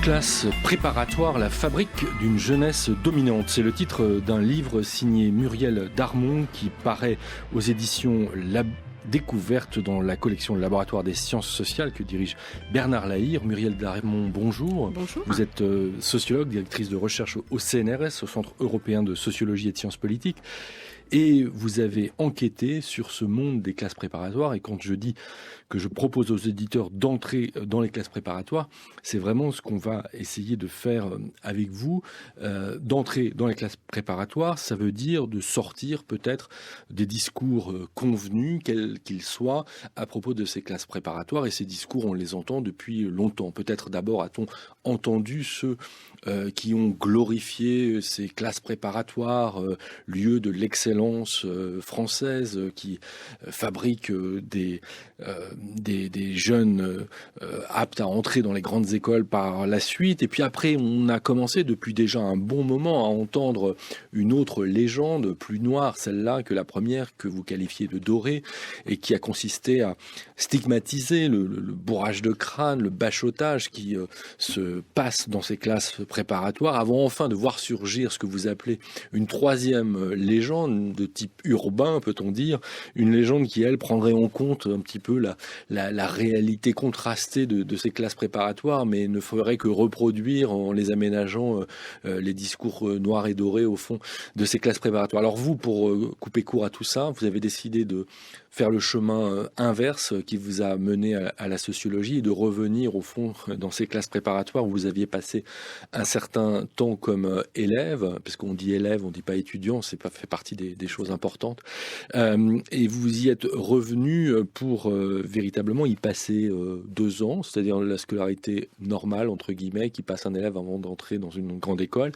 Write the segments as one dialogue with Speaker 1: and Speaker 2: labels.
Speaker 1: Classe préparatoire, la fabrique d'une jeunesse dominante. C'est le titre d'un livre signé Muriel Darmon qui paraît aux éditions La Découverte dans la collection Le Laboratoire des sciences sociales que dirige Bernard Lahire. Muriel Darmon, bonjour.
Speaker 2: Bonjour.
Speaker 1: Vous êtes sociologue, directrice de recherche au CNRS, au Centre européen de sociologie et de sciences politiques. Et vous avez enquêté sur ce monde des classes préparatoires. Et quand je dis que je propose aux éditeurs d'entrer dans les classes préparatoires, c'est vraiment ce qu'on va essayer de faire avec vous. D'entrer dans les classes préparatoires, ça veut dire de sortir peut-être des discours convenus, quels qu'ils soient, à propos de ces classes préparatoires. Et ces discours, on les entend depuis longtemps. Peut-être d'abord a-t-on entendu ceux qui ont glorifié ces classes préparatoires, lieu de l'excellence française, qui fabriquent des jeunes aptes à entrer dans les grandes écoles par la suite. Et puis après, on a commencé depuis déjà un bon moment à entendre une autre légende plus noire, celle-là que la première que vous qualifiez de dorée, et qui a consisté à stigmatiser le bourrage de crâne, le bachotage qui se passe dans ces classes préparatoires, avant enfin de voir surgir ce que vous appelez une troisième légende de type urbain, peut-on dire, une légende qui, elle, prendrait en compte un petit peu la réalité contrastée de ces classes préparatoires, mais ne ferait que reproduire, en les aménageant, les discours noirs et dorés, au fond, de ces classes préparatoires. Alors vous, pour couper court à tout ça, vous avez décidé de faire le chemin inverse qui vous a mené à la sociologie et de revenir, au fond, dans ces classes préparatoires où vous aviez passé un certain temps comme élève, parce qu'on dit élève, on ne dit pas étudiant, c'est pas fait partie des choses importantes, et vous y êtes revenu pour véritablement y passer 2 ans, c'est-à-dire la scolarité normale, entre guillemets, qui passe un élève avant d'entrer dans une grande école.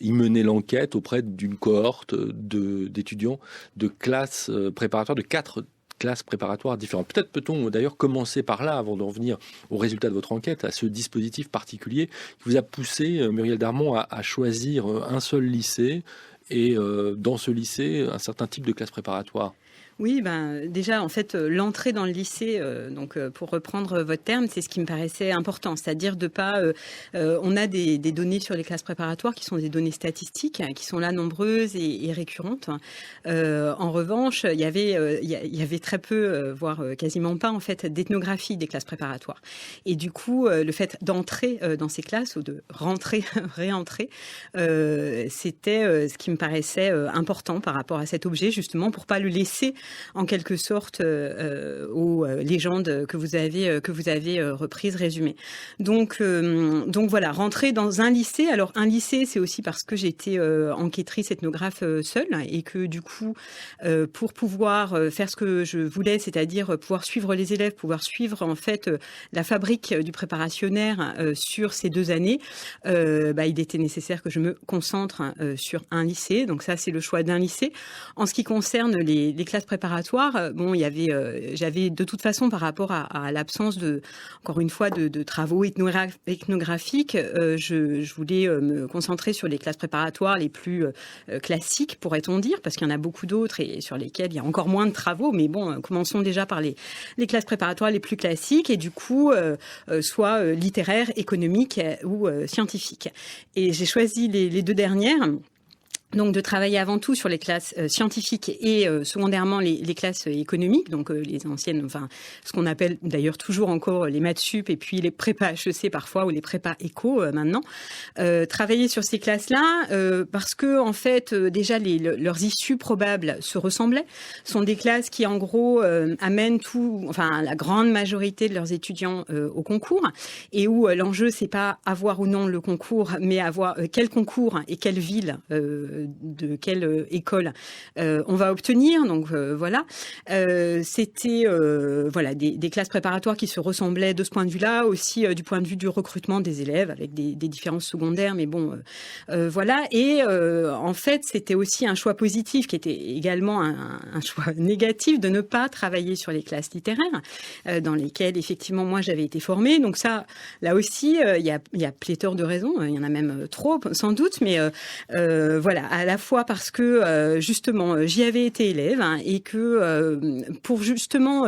Speaker 1: Il menait l'enquête auprès d'une cohorte d'étudiants de classes préparatoires, de 4 classes préparatoires différentes. Peut-être peut-on d'ailleurs commencer par là avant d'en venir au résultat de votre enquête, à ce dispositif particulier qui vous a poussé, Muriel Darmon, à choisir un seul lycée et dans ce lycée, un certain type de classe préparatoire.
Speaker 2: Oui, déjà, en fait, l'entrée dans le lycée, pour reprendre votre terme, c'est ce qui me paraissait important, c'est-à-dire de pas... on a des données sur les classes préparatoires qui sont des données statistiques, qui sont là nombreuses et récurrentes. En revanche, il y avait très peu, voire quasiment pas, en fait, d'ethnographie des classes préparatoires. Et du coup, le fait d'entrer dans ces classes ou de rentrer, réentrer, c'était ce qui me paraissait important par rapport à cet objet, justement, pour pas le laisser en quelque sorte aux légendes que vous avez reprises, résumées. Donc voilà, rentrer dans un lycée. Alors un lycée, c'est aussi parce que j'étais enquêtrice ethnographe seule et que du coup, pour pouvoir faire ce que je voulais, c'est-à-dire pouvoir suivre les élèves, pouvoir suivre en fait la fabrique du préparationnaire sur ces 2 années, il était nécessaire que je me concentre sur un lycée. Donc ça, c'est le choix d'un lycée. En ce qui concerne les classes préparatoires, j'avais de toute façon par rapport à l'absence encore une fois, de travaux ethnographiques, je voulais me concentrer sur les classes préparatoires les plus classiques, pourrait-on dire, parce qu'il y en a beaucoup d'autres et sur lesquelles il y a encore moins de travaux, mais bon, commençons déjà par les classes préparatoires les plus classiques et du coup, soit littéraires, économiques ou scientifiques. Et j'ai choisi les 2 dernières. Donc de travailler avant tout sur les classes scientifiques et secondairement les classes économiques, donc les anciennes, ce qu'on appelle d'ailleurs toujours encore les maths sup et puis les prépa HEC parfois ou les prépa éco maintenant. Travailler sur ces classes-là parce que en fait déjà leurs issues probables se ressemblaient. Ce sont des classes qui en gros amènent la grande majorité de leurs étudiants au concours et où l'enjeu c'est pas avoir ou non le concours, mais avoir quel concours et quelle ville de quelle école on va obtenir. Donc voilà, c'était des classes préparatoires qui se ressemblaient de ce point de vue-là, aussi du point de vue du recrutement des élèves, avec des différences secondaires, mais bon, voilà. Et en fait, c'était aussi un choix positif qui était également un choix négatif de ne pas travailler sur les classes littéraires, dans lesquelles effectivement moi j'avais été formée. Donc ça, là aussi, il y a pléthore de raisons, il y en a même trop sans doute, mais voilà. à la fois parce que justement j'y avais été élève et que pour justement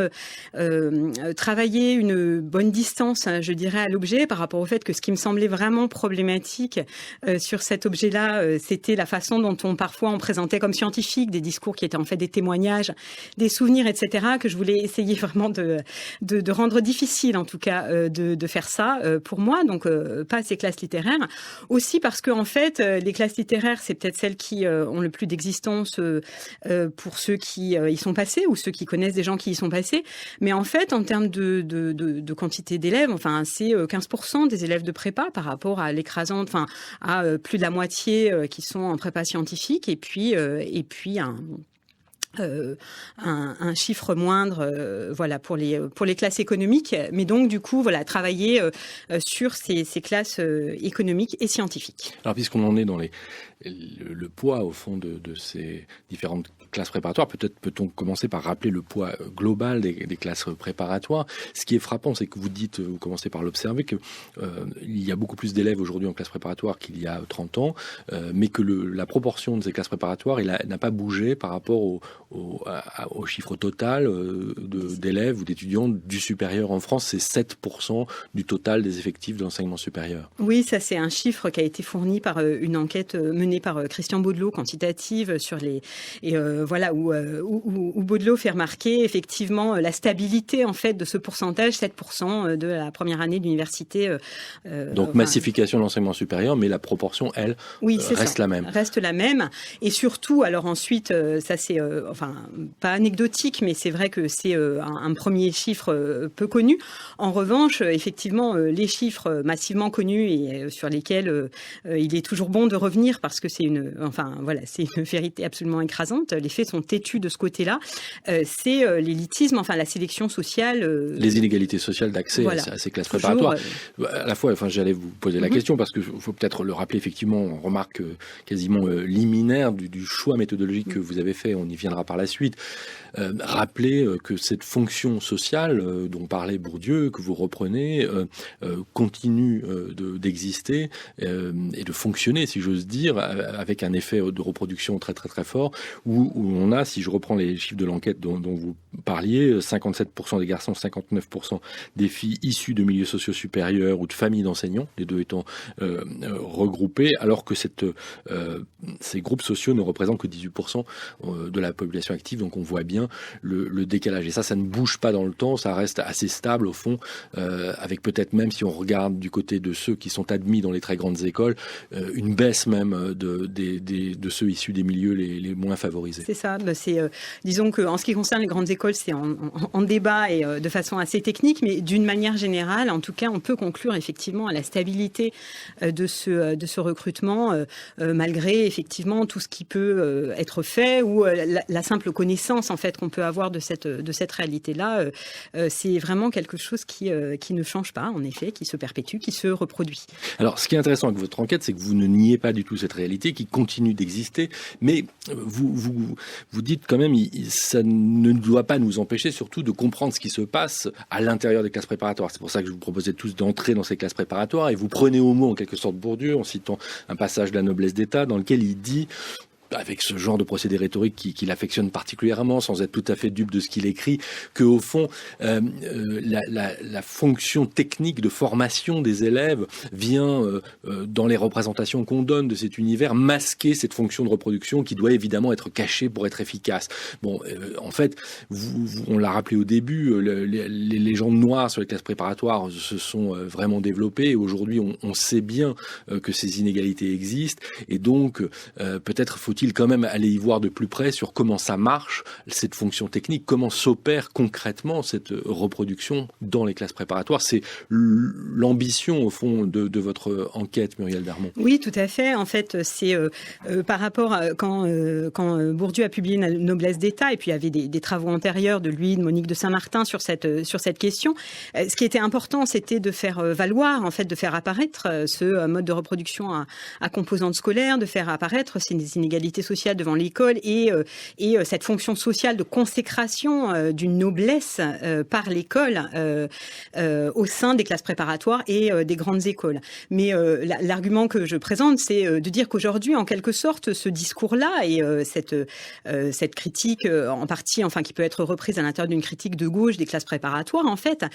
Speaker 2: travailler une bonne distance, je dirais, à l'objet par rapport au fait que ce qui me semblait vraiment problématique sur cet objet-là, c'était la façon dont on présentait comme scientifique des discours qui étaient en fait des témoignages, des souvenirs, etc., que je voulais essayer vraiment de rendre difficile, en tout cas, de faire ça pour moi, donc pas ces classes littéraires. Aussi parce que en fait, les classes littéraires, c'est peut-être celles qui ont le plus d'existence pour ceux qui y sont passés ou ceux qui connaissent des gens qui y sont passés. Mais en fait, en termes de quantité d'élèves, enfin, c'est 15% des élèves de prépa par rapport à l'écrasante, enfin, à plus de la moitié qui sont en prépa scientifique, et puis un chiffre moindre, voilà, pour les classes économiques, mais donc du coup, voilà, travailler sur ces classes économiques et scientifiques.
Speaker 1: Alors, puisqu'on en est dans le poids, au fond, de ces différentes classes préparatoires, peut-être peut-on commencer par rappeler le poids global des classes préparatoires. Ce qui est frappant, c'est que vous commencez par l'observer, que il y a beaucoup plus d'élèves aujourd'hui en classe préparatoire qu'il y a 30 ans, mais que la proportion de ces classes préparatoires n'a pas bougé par rapport au chiffre total d'élèves ou d'étudiants du supérieur en France. C'est 7% du total des effectifs de l'enseignement supérieur.
Speaker 2: Oui, ça c'est un chiffre qui a été fourni par une enquête menée par Christian Baudelot, quantitative, sur voilà, où Baudelot fait remarquer effectivement la stabilité en fait de ce pourcentage, 7% de la première année d'université.
Speaker 1: Donc massification de l'enseignement supérieur, mais la proportion, elle, reste la même.
Speaker 2: Reste la même. Et surtout, alors ensuite, ça c'est, enfin, pas anecdotique, mais c'est vrai que c'est un premier chiffre peu connu. En revanche, effectivement, les chiffres massivement connus et sur lesquels il est toujours bon de revenir parce que c'est une vérité absolument écrasante. Les faits sont têtus de ce côté-là. C'est l'élitisme, enfin la sélection sociale.
Speaker 1: Les inégalités sociales d'accès à ces classes préparatoires. À la fois, enfin, j'allais vous poser la question parce qu'il faut peut-être le rappeler, effectivement, on remarque quasiment liminaire du choix méthodologique que vous avez fait, on y viendra par la suite. Rappeler que cette fonction sociale dont parlait Bourdieu, que vous reprenez, continue d'exister et de fonctionner, si j'ose dire, avec un effet de reproduction très très très fort, où on a, si je reprends les chiffres de l'enquête dont vous parliez, 57% des garçons, 59% des filles issues de milieux sociaux supérieurs ou de familles d'enseignants, les deux étant regroupés, alors que ces groupes sociaux ne représentent que 18% de la population active, donc on voit bien le décalage. Et ça ne bouge pas dans le temps, ça reste assez stable au fond, avec peut-être même, si on regarde du côté de ceux qui sont admis dans les très grandes écoles, une baisse même de ceux issus des milieux les moins favorisés.
Speaker 2: C'est ça, disons qu'en ce qui concerne les grandes écoles, c'est en débat et de façon assez technique, mais d'une manière générale, en tout cas, on peut conclure effectivement à la stabilité de ce recrutement, malgré effectivement tout ce qui peut être fait, ou la simple connaissance en fait qu'on peut avoir de cette réalité-là. C'est vraiment quelque chose qui ne change pas, en effet, qui se perpétue, qui se reproduit.
Speaker 1: Alors, ce qui est intéressant avec votre enquête, c'est que vous ne niez pas du tout cette réalité qui continue d'exister, mais vous dites quand même, ça ne doit pas nous empêcher surtout de comprendre ce qui se passe à l'intérieur des classes préparatoires. C'est pour ça que je vous proposais tous d'entrer dans ces classes préparatoires, et vous prenez au mot en quelque sorte Bourdieu en citant un passage de La noblesse d'État dans lequel il dit, avec ce genre de procédé rhétorique qu'il affectionne particulièrement, sans être tout à fait dupe de ce qu'il écrit, que au fond, la fonction technique de formation des élèves vient, dans les représentations qu'on donne de cet univers, masquer cette fonction de reproduction qui doit évidemment être cachée pour être efficace. Bon, en fait, on l'a rappelé au début, les légendes noires sur les classes préparatoires se sont vraiment développées. Aujourd'hui, on sait bien que ces inégalités existent, et donc peut-être faut-il quand même aller y voir de plus près sur comment ça marche, cette fonction technique, comment s'opère concrètement cette reproduction dans les classes préparatoires. C'est l'ambition, au fond, de votre enquête, Muriel Darmon.
Speaker 2: Oui, tout à fait. En fait, c'est par rapport à quand Bourdieu a publié La noblesse d'État, et puis il y avait des travaux antérieurs de lui, de Monique de Saint-Martin sur cette question. Ce qui était important, c'était de faire valoir, en fait, de faire apparaître ce mode de reproduction à composante scolaire, de faire apparaître ces inégalités responsabilité sociale devant l'école et cette fonction sociale de consécration d'une noblesse par l'école au sein des classes préparatoires et des grandes écoles. Mais l'argument que je présente, c'est de dire qu'aujourd'hui, en quelque sorte, ce discours-là et cette critique en partie, enfin qui peut être reprise à l'intérieur d'une critique de gauche des classes préparatoires, en fait,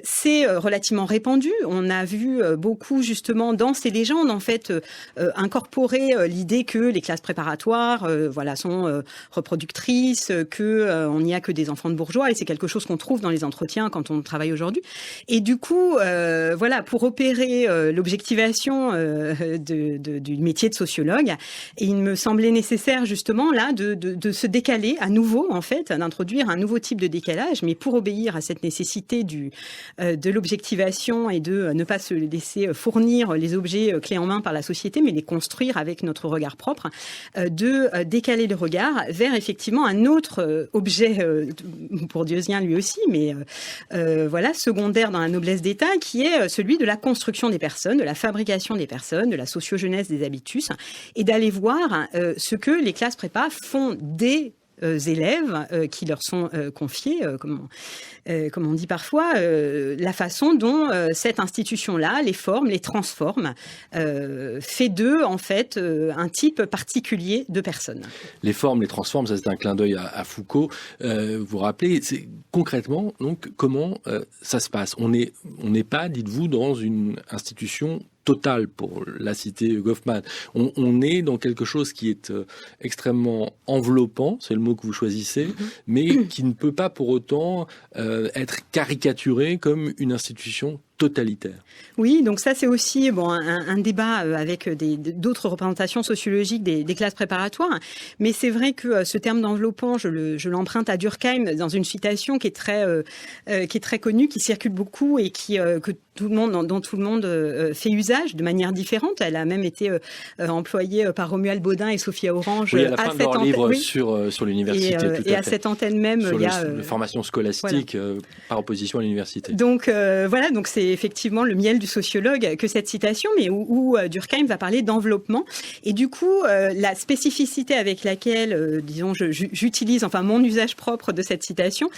Speaker 2: c'est relativement répandu. On a vu beaucoup justement dans ces légendes, en fait, incorporer l'idée que les classes préparatoires, sont reproductrices, que on n'y a que des enfants de bourgeois, et c'est quelque chose qu'on trouve dans les entretiens quand on travaille aujourd'hui. Et du coup, pour opérer l'objectivation du métier de sociologue, il me semblait nécessaire justement là de se décaler à nouveau, en fait, d'introduire un nouveau type de décalage, mais pour obéir à cette nécessité de l'objectivation et de ne pas se laisser fournir les objets clés en main par la société, mais les construire avec notre regard propre, de décaler le regard vers effectivement un autre objet bourdieusien lui aussi, mais secondaire dans la noblesse d'État, qui est celui de la construction des personnes, de la fabrication des personnes, de la sociogenèse des habitus, et d'aller voir ce que les classes prépa font des élèves qui leur sont confiés, comme on dit parfois, la façon dont cette institution-là les forme, les transforme, fait d'eux, en fait, un type particulier de personne.
Speaker 1: Les formes, les transforme, ça c'est un clin d'œil à Foucault. Vous vous rappelez, c'est concrètement, donc, comment ça se passe ? On n'est pas, dites-vous, dans une institution totale, pour la citer Goffman. On est dans quelque chose qui est extrêmement enveloppant, c'est le mot que vous choisissez, mais qui ne peut pas pour autant être caricaturé comme une institution totalitaire.
Speaker 2: Oui, donc ça c'est aussi un débat avec d'autres représentations sociologiques des classes préparatoires, mais c'est vrai que ce terme d'enveloppant, je l'emprunte à Durkheim dans une citation qui est très connue, qui circule beaucoup et dont tout le monde fait usage de manière différente. Elle a même été employée par Romuald Bodin et Sophia Orange
Speaker 1: à la fin de leur livre sur l'université.
Speaker 2: Et à cette antenne même,
Speaker 1: sur la formation scolastique par opposition à l'université.
Speaker 2: Donc donc c'est effectivement le miel du sociologue que cette citation, mais où Durkheim va parler d'enveloppement. Et du coup, la spécificité avec laquelle, j'utilise, mon usage propre de cette citation,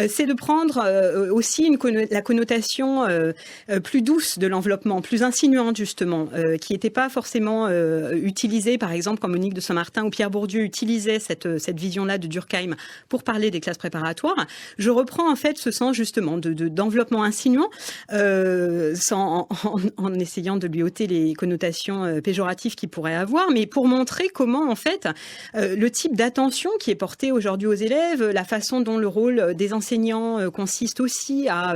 Speaker 2: c'est de prendre aussi la connotation plus douce de l'enveloppement, plus insinuante justement, qui n'était pas forcément utilisée, par exemple, quand Monique de Saint-Martin ou Pierre Bourdieu utilisaient cette vision-là de Durkheim pour parler des classes préparatoires. Je reprends en fait ce sens justement d'enveloppement insinuant, en essayant de lui ôter les connotations péjoratives qu'il pourrait avoir, mais pour montrer comment en fait le type d'attention qui est porté aujourd'hui aux élèves, la façon dont le rôle des enseignants consiste aussi à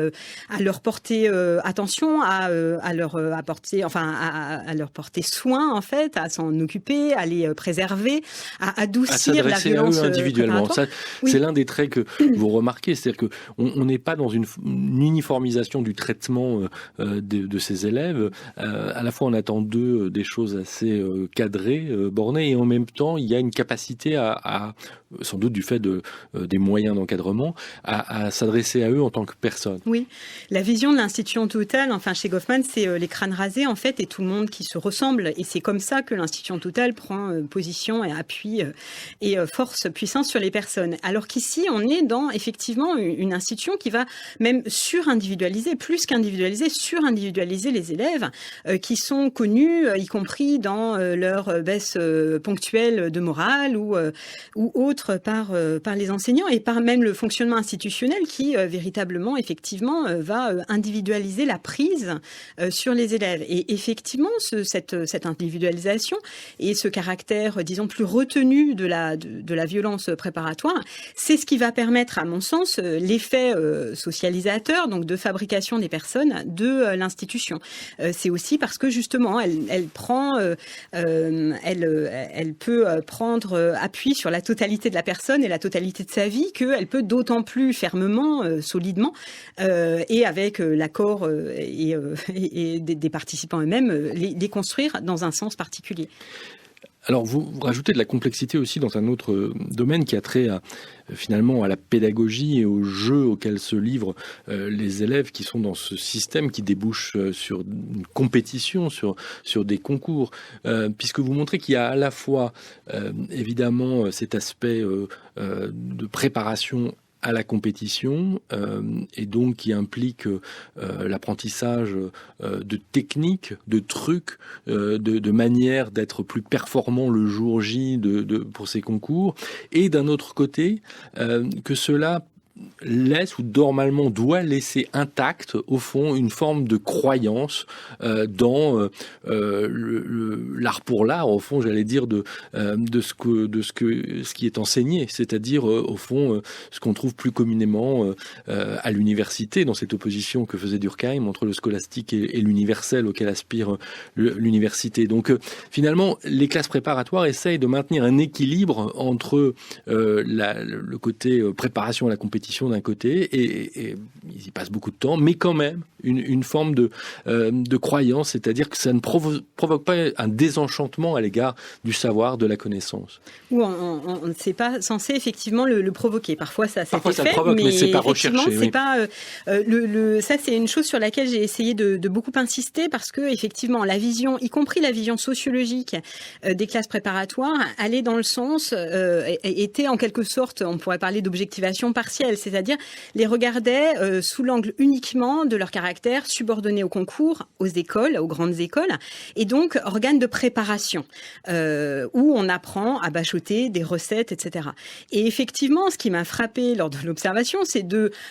Speaker 2: leur porter attention, à leur porter soin en fait, à s'en occuper, à les préserver, à adoucir la violence
Speaker 1: à eux individuellement. Ça,
Speaker 2: oui.
Speaker 1: C'est l'un des traits que vous remarquez, c'est-à-dire que on n'est pas dans une uniformisation du traitement de ces élèves. À la fois, on attend d'eux des choses assez cadrées, bornées, et en même temps, il y a une capacité à sans doute du fait des moyens d'encadrement, à s'adresser à eux en tant que personne.
Speaker 2: Oui, la vision de l'institution totale, chez Goffman, c'est les crânes rasés, en fait, et tout le monde qui se ressemble. Et c'est comme ça que l'institution totale prend position et appui et force, puissance sur les personnes. Alors qu'ici, on est dans, effectivement, une institution qui va même surindividualiser, plus qu'individualiser, surindividualiser les élèves qui sont connus, y compris dans leur baisse ponctuelle de morale ou autre par les enseignants et par même le fonctionnement institutionnel qui véritablement, effectivement, va individualiser la prise sur les élèves. Et effectivement, cette individualisation et ce caractère, disons, plus retenu de la violence préparatoire, c'est ce qui va permettre, à mon sens, l'effet socialisateur, donc de fabrication des personnes de l'institution. C'est aussi parce que justement, elle peut prendre appui sur la totalité de la personne et la totalité de sa vie, qu'elle peut d'autant plus fermement, solidement, et avec l'accord et des participants eux-mêmes, les construire dans un sens particulier.
Speaker 1: Alors, vous rajoutez de la complexité aussi dans un autre domaine qui a trait finalement à la pédagogie et au jeu auquel se livrent les élèves qui sont dans ce système qui débouche sur une compétition, sur des concours, puisque vous montrez qu'il y a à la fois évidemment cet aspect de préparation à la compétition et donc qui implique l'apprentissage de techniques, de trucs, de manières d'être plus performant le jour J pour ces concours, et d'un autre côté que cela laisse ou normalement doit laisser intacte au fond une forme de croyance dans l'art pour l'art, au fond j'allais dire de ce qui est enseigné, c'est-à-dire au fond ce qu'on trouve plus communément à l'université, dans cette opposition que faisait Durkheim entre le scolastique et l'universel auquel aspire l'université. Donc finalement les classes préparatoires essayent de maintenir un équilibre entre le côté préparation à la compétition d'un côté, et ils y passent beaucoup de temps, mais quand même une forme de croyance, c'est-à-dire que ça ne provoque pas un désenchantement à l'égard du savoir, de la connaissance.
Speaker 2: Ou on ne s'est pas censé effectivement le provoquer. Parfois ça fait,
Speaker 1: le provoque, mais c'est pas recherché.
Speaker 2: C'est pas, ça c'est une chose sur laquelle j'ai essayé de beaucoup insister, parce que effectivement la vision, y compris la vision sociologique des classes préparatoires, allait dans le sens, était en quelque sorte, on pourrait parler d'objectivation partielle, c'est-à-dire les regardait sous l'angle uniquement de leur caractère subordonné au concours, aux écoles, aux grandes écoles, et donc organe de préparation, où on apprend à bachoter des recettes, etc. Et effectivement, ce qui m'a frappé lors de l'observation, c'est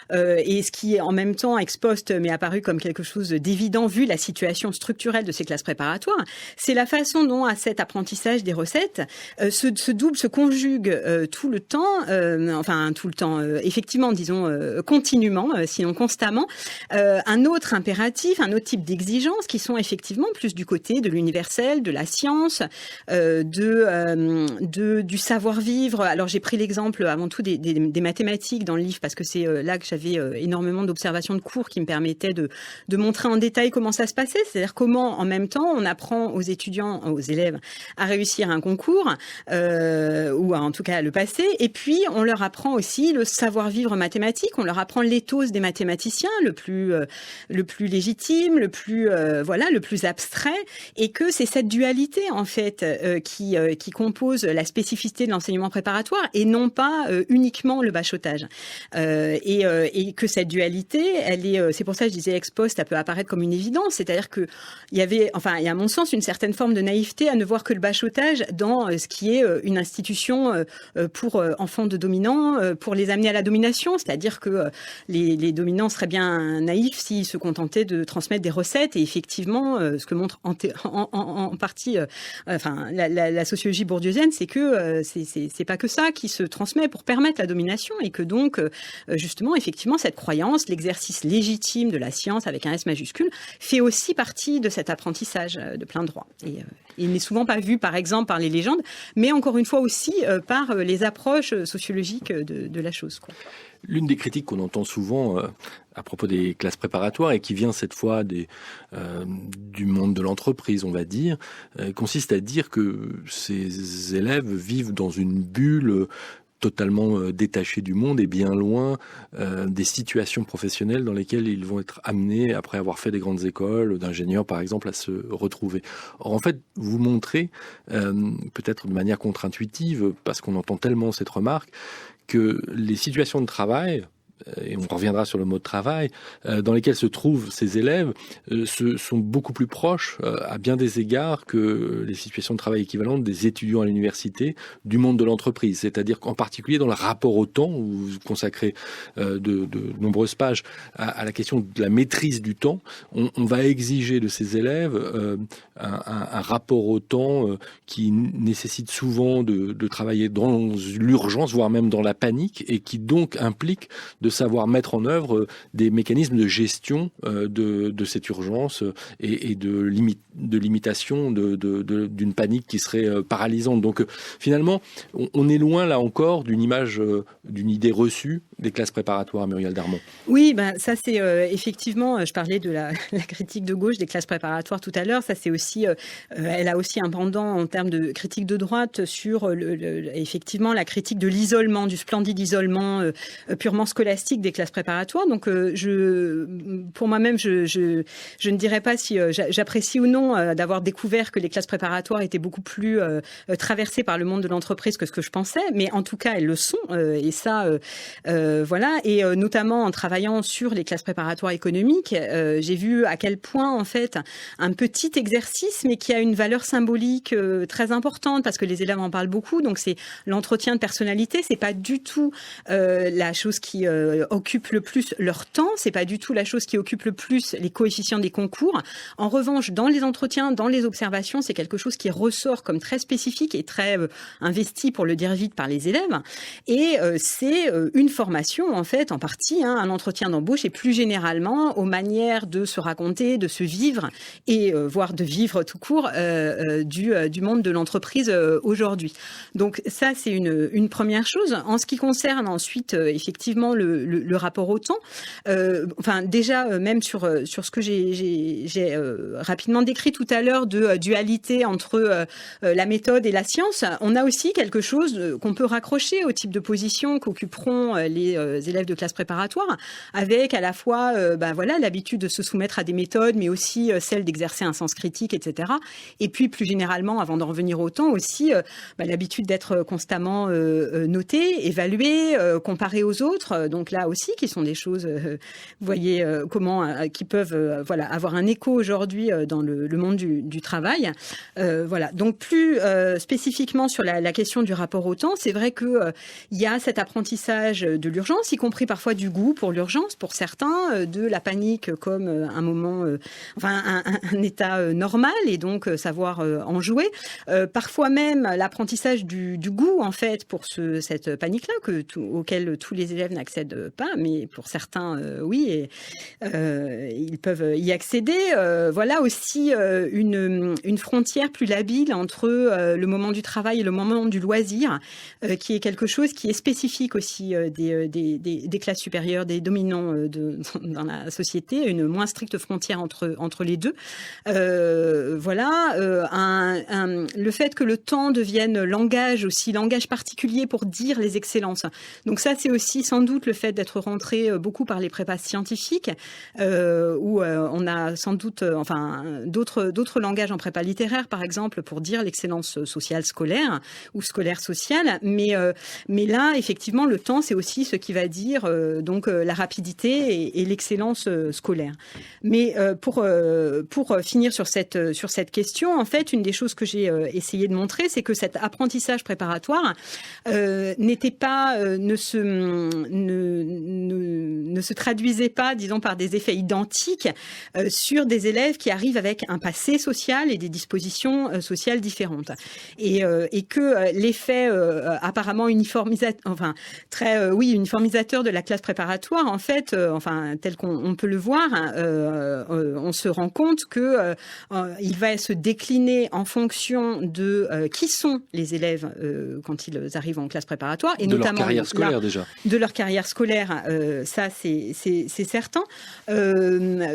Speaker 2: et ce qui en même temps ex post m'est apparu comme quelque chose d'évident vu la situation structurelle de ces classes préparatoires, c'est la façon dont à cet apprentissage des recettes se conjugue tout le temps, effectivement, disons continuellement, sinon constamment, un autre impératif, un autre type d'exigence qui sont effectivement plus du côté de l'universel, de la science, du savoir-vivre. Alors j'ai pris l'exemple avant tout des mathématiques dans le livre, parce que c'est là que j'avais énormément d'observations de cours qui me permettaient de montrer en détail comment ça se passait, c'est-à-dire comment en même temps on apprend aux étudiants, aux élèves à réussir un concours, ou en tout cas à le passer, et puis on leur apprend aussi le savoir-vivre mathématique, on leur apprend l'éthos des mathématiciens, le plus légitime, le plus abstrait, et que c'est cette dualité en fait qui compose la spécificité de l'enseignement préparatoire, et non pas uniquement le bachotage, et que cette dualité, c'est pour ça que je disais ex post, ça peut apparaître comme une évidence, c'est-à-dire que il y a à mon sens une certaine forme de naïveté à ne voir que le bachotage dans ce qui est une institution pour enfants de dominants, pour les amener à la domination, c'est-à-dire que les dominants seraient bien naïfs s'ils se contentaient de transmettre des recettes, et effectivement ce que montre en partie la sociologie bourdieusienne, c'est que c'est pas que ça qui se transmet pour permettre la domination, et que donc justement effectivement cette croyance, l'exercice légitime de la science avec un S majuscule, fait aussi partie de cet apprentissage de plein droit, et il n'est souvent pas vu par exemple par les légendes, mais encore une fois aussi par les approches sociologiques de la chose, quoi.
Speaker 1: L'une des critiques qu'on entend souvent à propos des classes préparatoires, et qui vient cette fois du monde de l'entreprise, on va dire, consiste à dire que ces élèves vivent dans une bulle totalement détachés du monde et bien loin des situations professionnelles dans lesquelles ils vont être amenés, après avoir fait des grandes écoles d'ingénieurs par exemple, à se retrouver. Or en fait, vous montrez, peut-être de manière contre-intuitive, parce qu'on entend tellement cette remarque, que les situations de travail, et on reviendra sur le mot de travail, dans lesquels se trouvent ces élèves, sont beaucoup plus proches, à bien des égards, que les situations de travail équivalentes des étudiants à l'université, du monde de l'entreprise. C'est-à-dire qu'en particulier dans le rapport au temps, où vous consacrez de nombreuses pages à la question de la maîtrise du temps, on va exiger de ces élèves un rapport au temps qui nécessite souvent de travailler dans l'urgence, voire même dans la panique, et qui donc implique de de savoir mettre en œuvre des mécanismes de gestion de cette urgence et de limitation d'une panique qui serait paralysante. Donc finalement, on est loin là encore d'une image, d'une idée reçue des classes préparatoires, Muriel Darmon.
Speaker 2: Oui, ça c'est effectivement, je parlais de la critique de gauche des classes préparatoires tout à l'heure, ça c'est aussi, elle a aussi un pendant en termes de critique de droite sur effectivement la critique de l'isolement, du splendide isolement purement scolastique des classes préparatoires. Donc pour moi-même, je ne dirais pas si j'apprécie ou non d'avoir découvert que les classes préparatoires étaient beaucoup plus traversées par le monde de l'entreprise que ce que je pensais, mais en tout cas elles le sont, et ça voilà, et notamment en travaillant sur les classes préparatoires économiques, j'ai vu à quel point en fait un petit exercice mais qui a une valeur symbolique très importante parce que les élèves en parlent beaucoup, donc c'est l'entretien de personnalité, c'est pas du tout la chose qui occupe le plus leur temps, c'est pas du tout la chose qui occupe le plus les coefficients des concours. En revanche, dans les entretiens, dans les observations, c'est quelque chose qui ressort comme très spécifique et très investi, pour le dire vite, par les élèves, et c'est une formation en fait en partie, un entretien d'embauche et plus généralement aux manières de se raconter, de se vivre et voire de vivre tout court du monde de l'entreprise aujourd'hui. Donc ça c'est une première chose. En ce qui concerne ensuite effectivement le rapport au temps, enfin déjà même sur ce que j'ai rapidement décrit tout à l'heure de dualité entre la méthode et la science, on a aussi quelque chose qu'on peut raccrocher au type de position qu'occuperont les élèves de classe préparatoire, avec à la fois voilà, l'habitude de se soumettre à des méthodes, mais aussi celle d'exercer un sens critique, etc. Et puis plus généralement, avant d'en revenir au temps, aussi l'habitude d'être constamment noté, évalué, comparé aux autres. Donc là aussi, qui sont des choses, vous voyez comment, qui peuvent voilà, avoir un écho aujourd'hui dans le monde du travail. Voilà. Donc plus spécifiquement sur la question du rapport au temps, c'est vrai que il y a cet apprentissage de l'urgence, y compris parfois du goût pour l'urgence, pour certains, de la panique comme un moment, enfin un état normal, et donc savoir en jouer. Parfois même l'apprentissage du goût en fait pour cette panique-là auquel tous les élèves n'accèdent pas, mais pour certains oui, et ils peuvent y accéder. Voilà aussi une frontière plus labile entre le moment du travail et le moment du loisir, qui est quelque chose qui est spécifique aussi des classes supérieures, des dominants dans la société, une moins stricte frontière entre les deux. Voilà, le fait que le temps devienne langage particulier pour dire les excellences. Donc ça, c'est aussi sans doute le fait d'être rentré beaucoup par les prépas scientifiques, où on a sans doute, d'autres langages en prépa littéraire, par exemple, pour dire l'excellence sociale scolaire ou scolaire sociale. Mais là, effectivement, le temps, c'est aussi ce qui va dire donc la rapidité et l'excellence scolaire. Mais pour finir sur cette question, en fait, une des choses que j'ai essayé de montrer, c'est que cet apprentissage préparatoire n'était pas, ne se traduisait pas, disons, par des effets identiques sur des élèves qui arrivent avec un passé social et des dispositions sociales différentes. Et que l'effet apparemment uniformisateur de la classe préparatoire, en fait, tel qu'on peut le voir, on se rend compte que il va se décliner en fonction de qui sont les élèves quand ils arrivent en classe préparatoire, et
Speaker 1: de
Speaker 2: notamment
Speaker 1: leur carrière scolaire déjà.
Speaker 2: De leur carrière scolaire, ça c'est certain,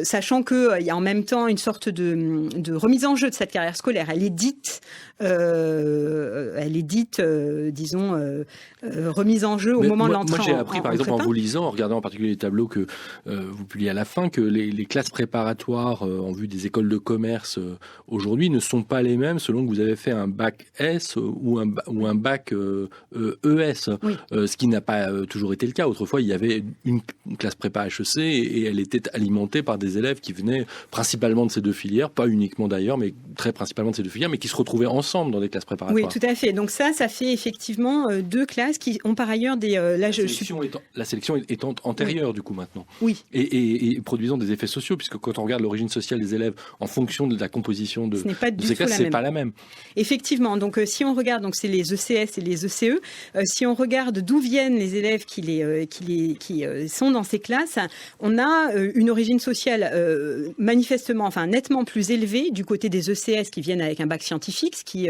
Speaker 2: sachant que il y a en même temps une sorte de remise en jeu de cette carrière scolaire. Elle est dite, disons, remise en jeu au moment de l'entrée.
Speaker 1: Moi, j'ai appris, par exemple, en vous lisant, en regardant en particulier les tableaux que vous publiez à la fin, que les classes préparatoires en vue des écoles de commerce aujourd'hui ne sont pas les mêmes selon que vous avez fait un bac S ou un bac ES, oui. Ce qui n'a pas toujours été le cas. Autrefois, il y avait une classe prépa HEC et elle était alimentée par des élèves qui venaient principalement de ces deux filières, pas uniquement d'ailleurs, mais très principalement de ces deux filières, mais qui se retrouvaient ensemble dans des classes préparatoires.
Speaker 2: Oui, tout à fait. Donc ça fait effectivement deux classes qui ont par ailleurs des...
Speaker 1: la sélection étant antérieure, oui. Du coup, maintenant.
Speaker 2: Oui.
Speaker 1: Et produisant des effets sociaux, puisque quand on regarde l'origine sociale des élèves en fonction de la composition de ces classes, c'est pas la même.
Speaker 2: Effectivement. Donc si on regarde, donc c'est les ECS et les ECE, si on regarde d'où viennent les élèves qui sont dans ces classes, on a une origine sociale manifestement, enfin nettement plus élevée du côté des ECS qui viennent avec un bac scientifique, ce qui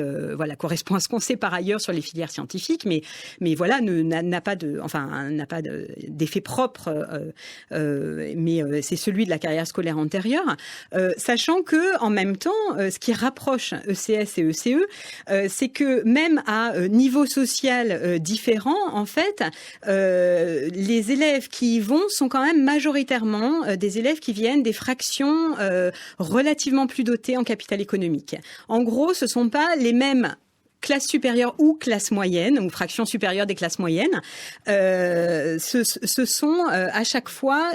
Speaker 2: correspond à ce qu'on sait par ailleurs sur les filières scientifiques, mais voilà n'a pas d'effet propre, mais c'est celui de la carrière scolaire antérieure, sachant que en même temps, ce qui rapproche ECS et ECE, c'est que même à niveau social différent, en fait, les élèves qui y vont sont quand même majoritairement des élèves qui viennent des fractions relativement plus dotées en capital économique. En gros, ce sont pas les mêmes classe supérieure ou classe moyenne, ou fraction supérieure des classes moyennes, ce sont à chaque fois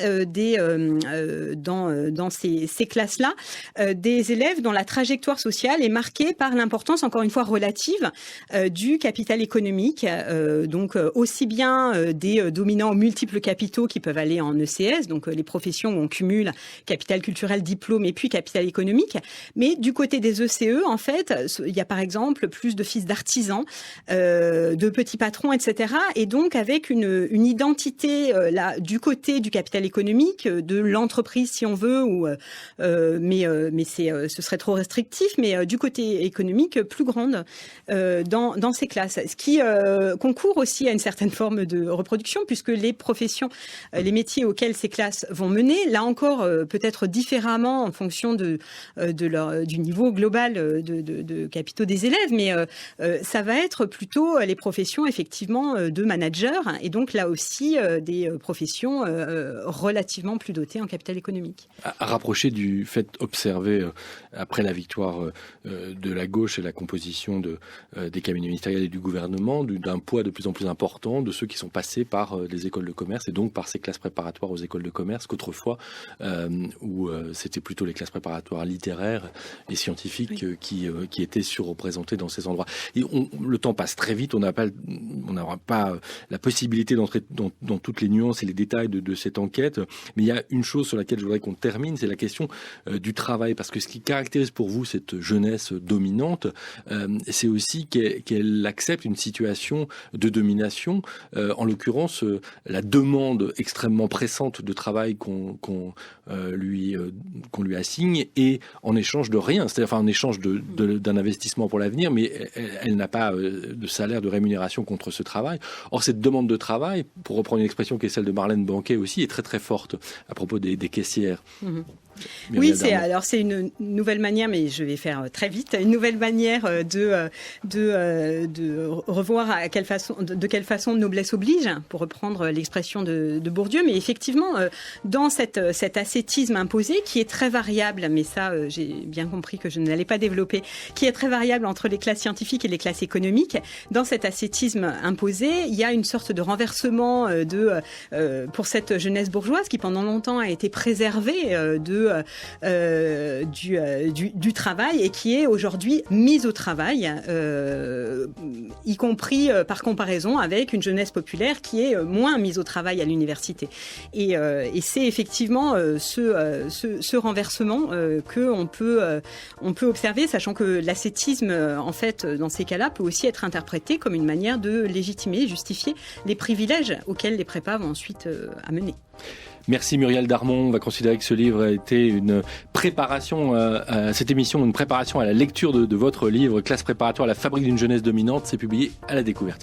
Speaker 2: dans ces classes-là des élèves dont la trajectoire sociale est marquée par l'importance, encore une fois relative, du capital économique, donc aussi bien des dominants aux multiples capitaux qui peuvent aller en ECS, donc les professions où on cumule capital culturel, diplôme et puis capital économique, mais du côté des ECE, en fait, il y a par exemple plus de fils d'artisans, de petits patrons, etc. Et donc avec une identité là du côté du capital économique, de l'entreprise si on veut, mais ce serait trop restrictif, mais du côté économique plus grande dans ces classes. Ce qui concourt aussi à une certaine forme de reproduction, puisque les professions, les métiers auxquels ces classes vont mener, là encore peut-être différemment en fonction du niveau global de capitaux des élèves, mais ça va être plutôt les professions effectivement de managers, et donc là aussi des professions relativement plus dotées en capital économique.
Speaker 1: À rapprocher du fait observé après la victoire de la gauche et la composition des cabinets ministériels et du gouvernement, d'un poids de plus en plus important de ceux qui sont passés par les écoles de commerce et donc par ces classes préparatoires aux écoles de commerce, qu'autrefois où c'était plutôt les classes préparatoires littéraires et scientifiques qui étaient surreprésentées dans ces endroits. Et le temps passe très vite, on n'aura pas la possibilité d'entrer dans toutes les nuances et les détails de cette enquête, mais il y a une chose sur laquelle je voudrais qu'on termine, c'est la question du travail, parce que ce qui caractérise pour vous cette jeunesse dominante, c'est aussi qu'elle accepte une situation de domination, en l'occurrence la demande extrêmement pressante de travail qu'on lui assigne, et en échange de rien, c'est-à-dire en échange d'un investissement pour l'avenir, mais elle n'a pas de salaire, de rémunération contre ce travail. Or, cette demande de travail, pour reprendre une expression qui est celle de Marlène Banquet aussi, est très très forte à propos des caissières. Mmh.
Speaker 2: Oui, c'est une nouvelle manière, mais je vais faire très vite, une nouvelle manière de revoir de quelle façon noblesse oblige, pour reprendre l'expression de Bourdieu. Mais effectivement, dans cet ascétisme imposé, qui est très variable, mais ça, j'ai bien compris que je ne l'allais pas développer, qui est très variable entre les classes scientifiques et les classes économiques, dans cet ascétisme imposé, il y a une sorte de renversement pour cette jeunesse bourgeoise qui pendant longtemps a été préservée du travail et qui est aujourd'hui mise au travail, y compris par comparaison avec une jeunesse populaire qui est moins mise au travail à l'université. Et c'est effectivement ce renversement que on peut observer, sachant que l'ascétisme, en fait, dans ces cas-là, peut aussi être interprété comme une manière de légitimer, justifier les privilèges auxquels les prépas vont ensuite amener.
Speaker 1: Merci Muriel Darmon. On va considérer que ce livre a été une préparation à cette émission, une préparation à la lecture de votre livre Classe préparatoire à la fabrique d'une jeunesse dominante. C'est publié à La Découverte.